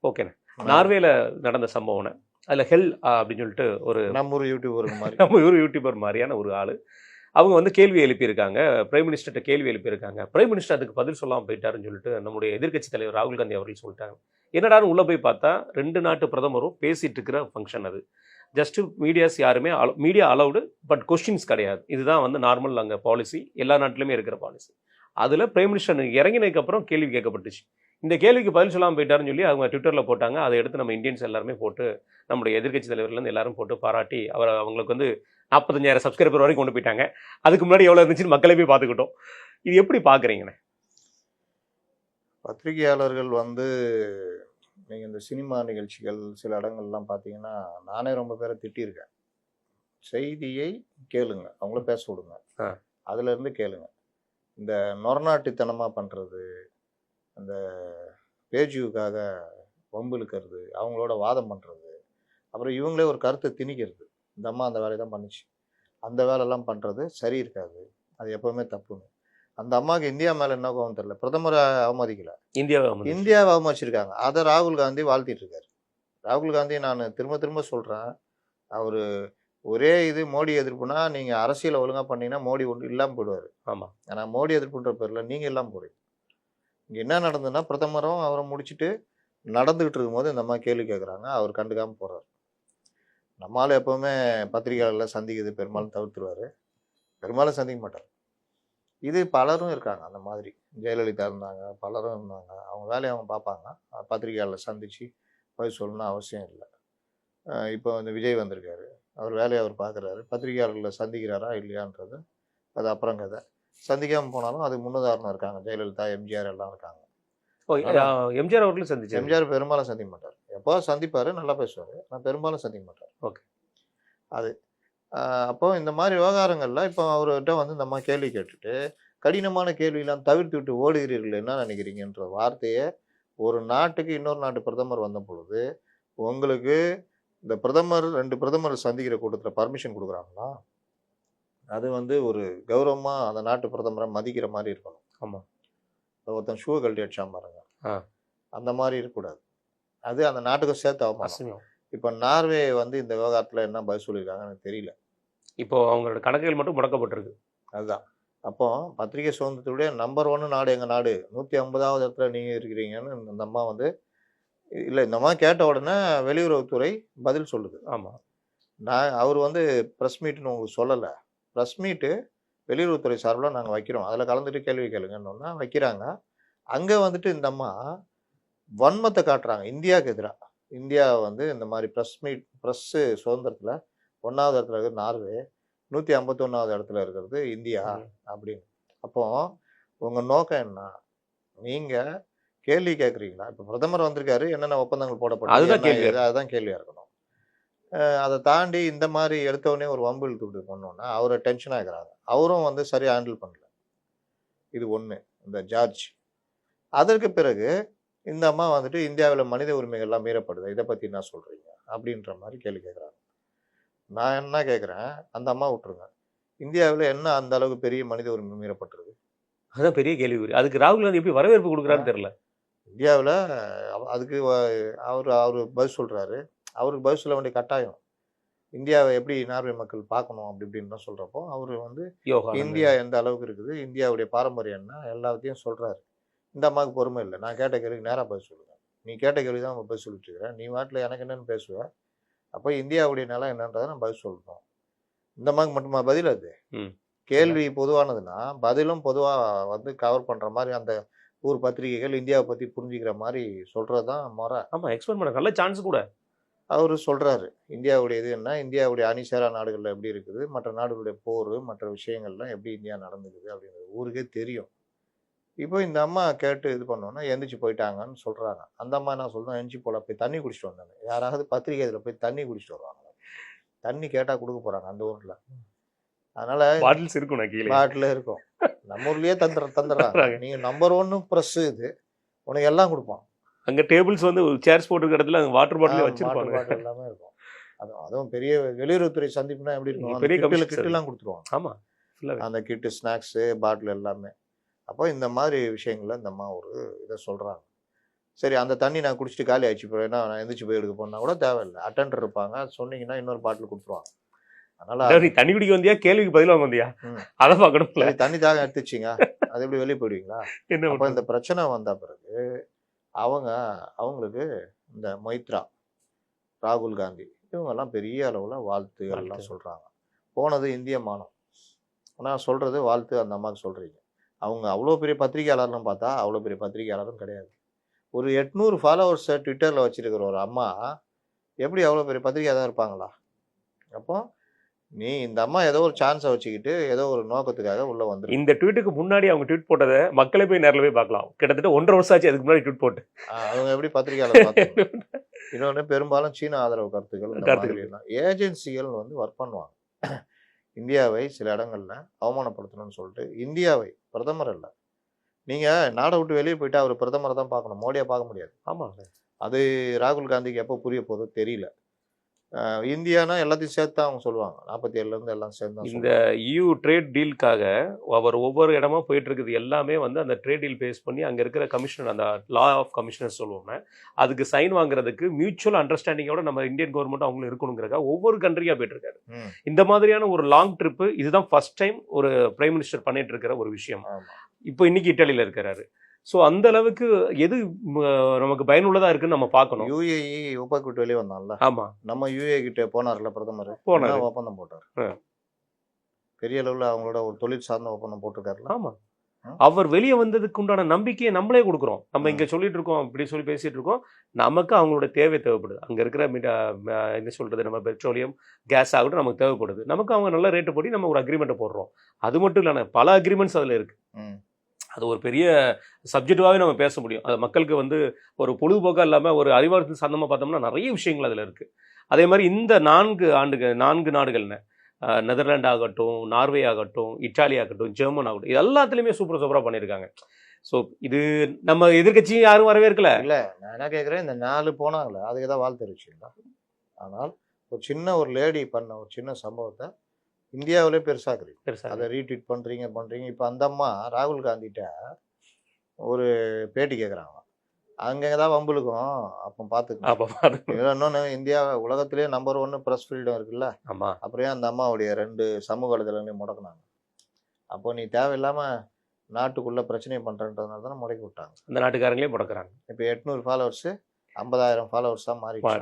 ஓகேண்ணே. நார்வேல நடந்த சம்பவம்ண்ணே. அதில் ஹெல் அப்படின்னு சொல்லிட்டு ஒரு நம்ம ஒரு யூடியூபர் மாதிரி நம்ம ஒரு யூடியூபர் மாதிரியான ஒரு ஆள் அவங்க வந்து கேள்வி எழுப்பியிருக்காங்க. பிரைம் மினிஸ்டர்கிட்ட கேள்வி எழுப்பியிருக்காங்க. பிரைம் மினிஸ்டர் அதுக்கு பதில் சொல்லாமல் போயிட்டாருன்னு சொல்லிட்டு நம்முடைய எதிர்க்கட்சி தலைவர் ராகுல் காந்தி அவர்கள் சொல்லிட்டாங்க. என்னடான்னு உள்ளே போய் பார்த்தா 2 நாட்டு பிரதமரும் பேசிட்டு இருக்கிற ஃபங்க்ஷன் அது. ஜஸ்ட் மீடியாஸ் யாருமே மீடியா அலவுடு, பட் கொஸ்டின்ஸ் கிடையாது. இதுதான் வந்து நார்மல் அங்கே பாலிசி, எல்லா நாட்டிலுமே இருக்கிற பாலிசி. அதில் பிரைம் மினிஸ்டர் இறங்கினதுக்கப்புறம் கேள்வி கேட்கப்பட்டுச்சு. இந்த கேள்விக்கு பதில் சொல்லாமல் போயிட்டாருன்னு சொல்லி அவங்க ட்விட்டரில் போட்டாங்க. அதை எடுத்து நம்ம இந்தியன்ஸ் எல்லாருமே போட்டு, நம்முடைய எதிர்க்கட்சி தலைவர்லேருந்து எல்லாரும் போட்டு பாராட்டி அவங்களுக்கு வந்து 45,000 சப்ஸ்கிரைபர் வரைக்கும் கொண்டு போயிட்டாங்க. அதுக்கு முன்னாடி எவ்வளோ இருந்துச்சுன்னு மக்களே போய் பார்த்துக்கிட்டோம். இது எப்படி பார்க்குறீங்கண்ணே? பத்திரிகையாளர்கள் வந்து நீங்கள் இந்த சினிமா நிகழ்ச்சிகள் சில இடங்கள்லாம் பார்த்தீங்கன்னா, நானே ரொம்ப பேரை திட்டியிருக்கேன். செய்தியை கேளுங்க, அவங்கள பேச விடுங்க, அதுலேருந்து கேளுங்க. இந்த நொறநாட்டித்தனமாக பண்ணுறது, அந்த பேஜுக்காக வம்பு இழுக்கிறது, அவங்களோட வாதம் பண்ணுறது, அப்புறம் இவங்களே ஒரு கருத்தை திணிக்கிறது. இந்த அம்மா அந்த வேலையை தான் பண்ணிச்சு. அந்த வேலையெல்லாம் பண்ணுறது சரி இருக்காது, அது எப்போவுமே தப்புன்னு. அந்த அம்மாவுக்கு இந்தியா மேலே என்ன கோவம் தெரியல, பிரதமரை அவமதிக்கல, இந்தியாவை அவமதிச்சிருக்காங்க. அதை ராகுல் காந்தி வாழ்த்திட்டு இருக்காரு. ராகுல் காந்தி நான் திரும்ப திரும்ப சொல்கிறேன், அவர் ஒரே இது மோடி எதிர்ப்புனா நீங்கள் அரசியலை ஒழுங்காக பண்ணீங்கன்னா மோடி ஒன்று இல்லாமல் போயிடுவார். ஆமாம். ஆனால் மோடி எதிர்ப்புன்ற பேரில் நீங்கள் இல்லாமல் போடுவீங்க. இங்கே என்ன நடந்ததுன்னா, பிரதமரும் அவரை முடிச்சுட்டு நடந்துக்கிட்டு இருக்கும்போது இந்த மாதிரி கேள்வி கேட்குறாங்க, அவர் கண்டுக்காமல் போகிறார். நம்மளால எப்போவுமே பத்திரிகையாளர்களை சந்திக்கிறது பெரும்பாலும் தவிர்த்துருவார், பெரும்பாலும் சந்திக்க மாட்டார். இது பலரும் இருக்காங்க அந்த மாதிரி. ஜெயலலிதா இருந்தாங்க, பலரும் இருந்தாங்க. அவங்க வேலையை அவங்க பார்ப்பாங்க. பத்திரிகையாளர்களை சந்தித்து பதில் சொல்லணும்னு அவசியம் இல்லை. இப்போ வந்து விஜய் வந்திருக்காரு, அவர் வேலையை அவர் பார்க்குறாரு. பத்திரிகையாளர்களை சந்திக்கிறாரா இல்லையான்றது அது அப்புறம் கதை. சந்திக்காமல் போனாலும் அது முன்னுதாரணம் இருக்காங்க. ஜெயலலிதா, எம்ஜிஆர் எல்லாம் இருக்காங்க. எம்ஜிஆர் அவர்களும் சந்திச்சு, எம்ஜிஆர் பெரும்பாலும் சந்திக்க மாட்டார். எப்போ சந்திப்பார், நல்லா பேசுவார், ஆனால் பெரும்பாலும் சந்திக்க மாட்டார். ஓகே. அது அப்போ இந்த மாதிரி விவகாரங்களில் இப்போ அவர்கிட்ட வந்து இந்த மாதிரி கேள்வி கேட்டுட்டு கடினமான கேள்வியெல்லாம் தவிர்த்து விட்டு ஓடுகிறீர்கள் என்ன நினைக்கிறீங்கன்ற வார்த்தையை ஒரு நாட்டுக்கு இன்னொரு நாட்டு பிரதமர் வந்த பொழுது உங்களுக்கு இந்த பிரதமர் 2 பிரதமர் சந்திக்கிற கூட்டத்தில் பர்மிஷன் கொடுக்குறாங்களா? அது வந்து ஒரு கௌரவமாக அந்த நாட்டு பிரதமரை மதிக்கிற மாதிரி இருக்கணும். ஆமாம். ஒருத்தன் ஷூவை கழட்டி அடிச்சா பாருங்க, அந்த மாதிரி இருக்கக்கூடாது. அது அந்த நாட்டுக்கும் சேர்த்து அவமானம். இப்போ நார்வே வந்து இந்த விவகாரத்தில் என்ன பதில் சொல்லியிருக்காங்கன்னு எனக்கு தெரியல. இப்போ அவங்களோட கணக்குகள் மட்டும் முடக்கப்பட்டிருக்கு. அதுதான். அப்போ பத்திரிகை சுதந்திரத்துடைய நம்பர் 1 நாடு எங்கள் நாடு, 150வது இடத்துல நீங்கள் இருக்கிறீங்கன்னு இந்த அம்மா வந்து இல்லை, இந்த அம்மா கேட்ட உடனே வெளியுறவுத்துறை பதில் சொல்லுது. ஆமாம். அவர் வந்து ப்ரெஸ் மீட்டுன்னு உங்களுக்கு சொல்லலை, ப்ரெஸ் மீட்டு வெளியுறவுத்துறை சார்பில் நாங்கள் வைக்கிறோம், அதில் கலந்துட்டு கேள்வி கேளுங்கன்னு வைக்கிறாங்க. அங்கே வந்துட்டு இந்த அம்மா வன்மத்தை காட்டுறாங்க இந்தியாவுக்கு எதிராக. இந்தியா வந்து இந்த மாதிரி ப்ரெஸ்ஸு சுதந்திரத்தில் 1வது இடத்துல இருக்கிறது நார்வே, 151வது இடத்துல இருக்கிறது இந்தியா அப்படின்னு. அப்போ உங்கள் நோக்கம் என்ன? நீங்கள் கேள்வி கேட்குறீங்களா? இப்போ பிரதமர் வந்திருக்காரு, என்னென்ன ஒப்பந்தங்கள் போடப்பட்டது, அதுதான் கேள்வியாக இருக்கணும். அதை தாண்டி இந்த மாதிரி எடுத்தவொடனே ஒரு வம்பு இழுத்துட்டு பண்ணோன்னா அவரை டென்ஷன் ஆகிறாங்க. அவரும் வந்து சரியாக ஹேண்டில் பண்ணல. இது ஒன்று. இந்த ஜார்ஜ் அதற்கு பிறகு இந்த அம்மா வந்துட்டு இந்தியாவில் மனித உரிமைகள்லாம் மீறப்படுது, இதை பற்றி என்ன சொல்கிறீங்க அப்படின்ற மாதிரி கேள்வி கேட்குறாங்க. நான் என்ன கேட்குறேன், அந்த அம்மா விட்டுருங்க, இந்தியாவில் என்ன அந்த அளவுக்கு பெரிய மனித உரிமை மீறப்பட்டிருக்கு? அதுதான் பெரிய கேள்வி. அதுக்கு ராகுல் காந்தி எப்படி வரவேற்பு கொடுக்குறான்னு தெரியல. இந்தியாவில் அதுக்கு அவர் பதில் சொல்கிறாரு. அவருக்கு பதில் சொல்ல வேண்டிய கட்டாயம். இந்தியாவை எப்படி நார்வே மக்கள் பார்க்கணும் அப்படி இப்படின்னு தான் சொல்கிறப்போ அவர் வந்து இந்தியா எந்த அளவுக்கு இருக்குது, இந்தியாவுடைய பாரம்பரியம் என்ன, எல்லாத்தையும் சொல்கிறாரு. இந்த அம்மாவுக்கு பொறுமை இல்லை. நான் கேட்ட கேள்விக்கு நேராக பதில் சொல்லுவேன், நீ கேட்ட கேள்வி தான் பதில் சொல்லிட்டு இருக்கிறேன், நீ வாட்டில் எனக்கு என்னென்னு பேசுவேன், அப்போ இந்தியாவுடைய நிலம் என்னன்றதை நான் பதில் சொல்லணும். இந்த அம்மாவுக்கு மட்டுமா பதில்? அது கேள்வி பொதுவானதுன்னா பதிலும் பொதுவாக வந்து கவர் பண்ணுற மாதிரி அந்த ஊர் பத்திரிகைகள் இந்தியாவை பற்றி புரிஞ்சுக்கிற மாதிரி சொல்கிறது தான் முறை. ஆமாம், எக்ஸ்பிளைன் பண்ண நல்ல சான்ஸ் கூட அவர் சொல்கிறாரு. இந்தியாவுடைய இது என்ன, இந்தியாவுடைய அணிசேரா நாடுகளில் எப்படி இருக்குது, மற்ற நாடுகளுடைய போர் மற்ற விஷயங்கள்லாம் எப்படி இந்தியா நடந்துக்குது அப்படிங்கிறது ஊருக்கே தெரியும். இப்போ இந்த அம்மா கேட்டு இது பண்ணோன்னா எந்திரிச்சு போயிட்டாங்கன்னு சொல்கிறாங்க. அந்த அம்மா என்ன சொல்கிறோம், எந்திரிச்சு போல போய் தண்ணி குடிச்சிட்டு வந்தாங்க. யாராவது பத்திரிகை இதில் போய் தண்ணி குடிச்சிட்டு வருவாங்க? தண்ணி கேட்டால் கொடுக்க போகிறாங்க அந்த ஊரில். அதனால் பாட்டில்ஸ் இருக்கும், பாட்டில் இருக்கும், நம்ம ஊர்லேயே தந்துடுறாங்க. நீங்கள் நம்பர் 1 ப்ரெஸ்ஸு, இது உனக்கு எல்லாம் கொடுப்பான். அங்கே டேபிள்ஸ் வந்து சேர்ஸ் போட்டுருக்க இடத்துல அங்கே வாட்டர் பாட்டிலே வச்சிருப்பாங்க, பாட்டில் எல்லாமே இருக்கும். அதுவும் பெரிய வெளியுறவுத்துறை சந்திப்புனா எப்படி இருக்கும், பெரிய கிட்டெல்லாம் கொடுத்துருவாங்க. ஆமாம், அந்த கிட்டு, ஸ்நாக்ஸு, பாட்டில் எல்லாமே. அப்போ இந்த மாதிரி விஷயங்களில் இந்த அம்மா ஒரு இதை சொல்கிறாங்க. சரி அந்த தண்ணி நான் குடிச்சிட்டு காலி ஆயிடுச்சு இப்போ என்ன நான் எந்திரிச்சு போய் எடுக்க போனா கூட தேவையில்லை. அட்டெண்டர் இருப்பாங்க, சொன்னீங்கன்னா இன்னொரு பாட்டில் கொடுத்துருவாங்க. அதனால அதாவது நீ தண்ணி குடிக்க வந்தியா கேள்விக்கு பதில் வாங்க வந்தியா ம். அதை பார்க்கணும்ல. சரி தண்ணி தாகம் எடுத்துச்சிங்க, அது எப்படி வெளியே போயிடுவீங்களா? என்ன அப்போ பண்றது? இந்த பிரச்சனை வந்த பிறகு அவங்களுக்கு இந்த மைத்ரா, ராகுல் காந்தி இவங்கெல்லாம் பெரிய அளவில் வாழ்த்துகள்லாம் வாழ்த்து. சொல்கிறாங்க. போனது இந்திய மானம். ஆனால் சொல்கிறது வாழ்த்து அந்த அம்மாவுக்கு சொல்கிறீங்க. அவங்க அவ்வளோ பெரிய பத்திரிகையாளர்னு பார்த்தா அவ்வளோ பெரிய பத்திரிகையாளரும் கிடையாது. ஒரு 800 ஃபாலோவர்ஸை ட்விட்டரில் வச்சிருக்கிற ஒரு அம்மா எப்படி அவ்வளோ பெரிய பத்திரிகையாக இருப்பாங்களா? அப்போ நீ இந்த அம்மா ஏதோ ஒரு சான்ஸை வச்சுக்கிட்டு ஏதோ ஒரு நோக்கத்துக்காக உள்ளே வந்துருக்கு. இந்த ட்வீட்டுக்கு முன்னாடி அவங்க ட்வீட் போட்டதை மக்களே போய் நேரில் போய் பார்க்கலாம். கிட்டத்தட்ட 1.5 வருஷம் ஆச்சு அதுக்கு முன்னாடி ட்வீட் போட்டு. அவங்க எப்படி பத்திரிகையாளர் பார்த்தாங்க? இன்னொன்று பெரும்பாலும் சீன ஆதரவு கருத்துக்கள் இந்த கருத்துக்கள். மாதிரிலாம் ஏஜென்சிகள் வந்து ஒர்க் பண்ணுவாங்க. இந்தியாவை சில இடங்கள்ல அவமானப்படுத்தணும்னு சொல்லிட்டு இந்தியாவை பிரதமர் இல்லை, நீங்கள் நாடை விட்டு வெளியே போயிட்டு அவர் பிரதமரை தான் பார்க்கணும், மோடியை பார்க்க முடியாது. ஆமாங்க. அது ராகுல் காந்திக்கு எப்போ புரிய போதோ தெரியல. இந்தியானா எல்லாத்தையும் சேர்த்து தான் அவங்க சொல்லுவாங்க. 47லேருந்து எல்லாம் சேர்ந்து தான் இந்த சொல்லுவாங்க. EU ட்ரேட் டீலுக்காக அவர் ஒவ்வொரு இடமா போயிட்டு இருக்குது எல்லாமே வந்து அந்த ட்ரேட் டீல் பேஸ் பண்ணி அங்கே இருக்கிற கமிஷனர், அந்த லா ஆஃப் கமிஷனர் சொல்லுவோம், அதுக்கு சைன் வாங்குறதுக்கு மியூச்சுவல் அண்டர்ஸ்டாண்டிங்கோட நம்ம இந்தியன் கவர்மெண்ட் அவங்களும் இருக்கணுங்கிறக்கா ஒவ்வொரு கண்ட்ரியாக போயிட்டு இருக்காரு. ம். இந்த மாதிரியான ஒரு லாங் ட்ரிப்பு இதுதான் ஃபர்ஸ்ட் டைம் ஒரு பிரைம் மினிஸ்டர் பண்ணிட்டு இருக்கிற ஒரு விஷயம். ஆமா. இப்போ இன்னைக்கு இட்டாலியில் இருக்கிறாரு. ஸோ அந்த அளவுக்கு எது நமக்கு பயனுள்ளதாக இருக்குன்னு நம்ம பார்க்கணும். UAE உபக் விட்டு வெளியே வந்தான்ல, ஆமாம், நம்ம UAE கிட்ட போனார்ல பிரதமர், போனாரு. என்ன ஒப்பந்தம் போட்டார்? ஆ. பெரிய அளவில் அவங்களோட ஒரு தொழில் சார்ந்த ஒப்பந்தம் போட்டிருக்காருல. ஆமாம், ம். அவர் வெளியே வந்ததுக்கு உண்டான நம்பிக்கையை நம்மளே கொடுக்குறோம். நம்ம இங்கே சொல்லிட்டு இருக்கோம், இப்படி சொல்லி பேசிட்டு இருக்கோம். நமக்கு அவங்களோட தேவை தேவைப்படுது. அங்கே இருக்கிற என்ன சொல்றது, நம்ம பெட்ரோலியம் கேஸ் ஆகட்டும் நமக்கு தேவைப்படுது. நமக்கு அவங்க நல்ல ரேட்டு போட்டு நம்ம ஒரு அக்ரிமெண்ட்டை போடுறோம். அது மட்டும் இல்லைண்ணே, பல அக்ரிமெண்ட்ஸ் அதில் இருக்கு. ம். அது ஒரு பெரிய சப்ஜெக்டாகவே நம்ம பேச முடியும். அது மக்களுக்கு வந்து ஒரு பொழுதுபோக்காக இல்லாமல் ஒரு அறிவார்த்தம் சார்ந்தமாக பார்த்தோம்னா நிறைய விஷயங்கள் அதில் இருக்குது. அதே மாதிரி இந்த 4 நாடுகள்னு நெதர்லாண்ட் ஆகட்டும், நார்வே ஆகட்டும், இட்டாலி ஆகட்டும், ஜெர்மன் ஆகட்டும், இது எல்லாத்துலேயுமே சூப்பராக பண்ணியிருக்காங்க. ஸோ இது நம்ம எதிர்க்கட்சியும் யாரும் வரவேற்கல. இல்லை, நான் என்ன கேட்குறேன், இந்த 4 போனாங்களே அதுக்கு தான் வாழ்த்து தெரிவிச்சிங்களா? ஆனால் ஒரு சின்ன ஒரு லேடி பண்ண ஒரு சின்ன சம்பவத்தை இந்தியாவிலே பெருசாக்குறீங்க, பெருசா அதை ரீட்வீட் பண்ணுறீங்க. இப்போ அந்த அம்மா ராகுல் காந்திகிட்ட ஒரு பேட்டி கேட்குறாங்க, அங்கே தான் வம்புலுக்கும், அப்போ பார்த்துக்கணும். அப்போ இதில் இன்னொன்று, இந்தியா உலகத்திலே நம்பர் 1 ப்ரெஸ் ஃப்ரீடம் இருக்குல்ல, ஆமாம், அப்புறம் அந்த அம்மாவுடைய 2 சமூக வலைதளங்களையும் முடக்குனாங்க. அப்போ நீ தேவையில்லாமல் நாட்டுக்குள்ளே பிரச்சனையை பண்ணுறன்றதுனால தானே முடக்கி விட்டாங்க. அந்த நாட்டுக்காரங்களே முடக்கிறாங்க. இப்போ 800 ஃபாலோவர்ஸு 50,000 ஃபாலோவர்ஸாக மாறிடுச்சு.